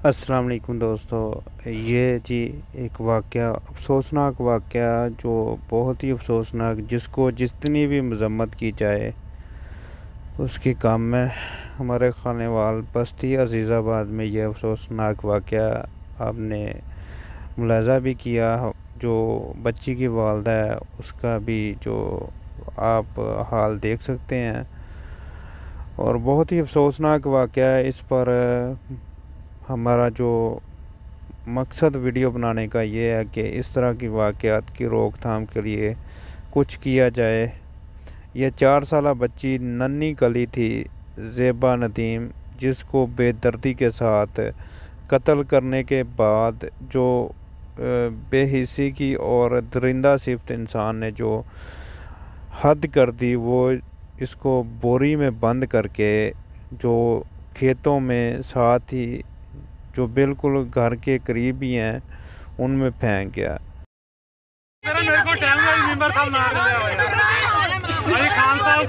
अस्सलाम वालेकुम दोस्तों, ये जी एक वाक़या, अफसोसनाक वाक़या जो बहुत ही अफसोसनाक, जिसको जितनी भी मज़म्मत की जाए उसकी कम है। हमारे खानेवाल बस्ती अज़ीज़ाबाद में ये अफसोसनाक वाक़या आपने मुलाज़ा भी किया। जो बच्ची की वालिदा है उसका भी जो आप हाल देख सकते हैं, और बहुत ही अफसोसनाक वाक़या है। इस पर हमारा जो मकसद वीडियो बनाने का ये है कि इस तरह की वाक़यात की रोकथाम के लिए कुछ किया जाए। यह 4 साला बच्ची नन्ही कली थी, ज़ेबा नदीम, जिसको बेदर्दी के साथ कत्ल करने के बाद जो बेहिसी की और दरिंदा सिफ्त इंसान ने जो हद कर दी, वो इसको बोरी में बंद करके जो खेतों में साथ ही जो बिल्कुल घर के करीब ही हैं उनमें फेंक गया। मेरे को टाइम है, मेंबर साहब ना भाई खान साहब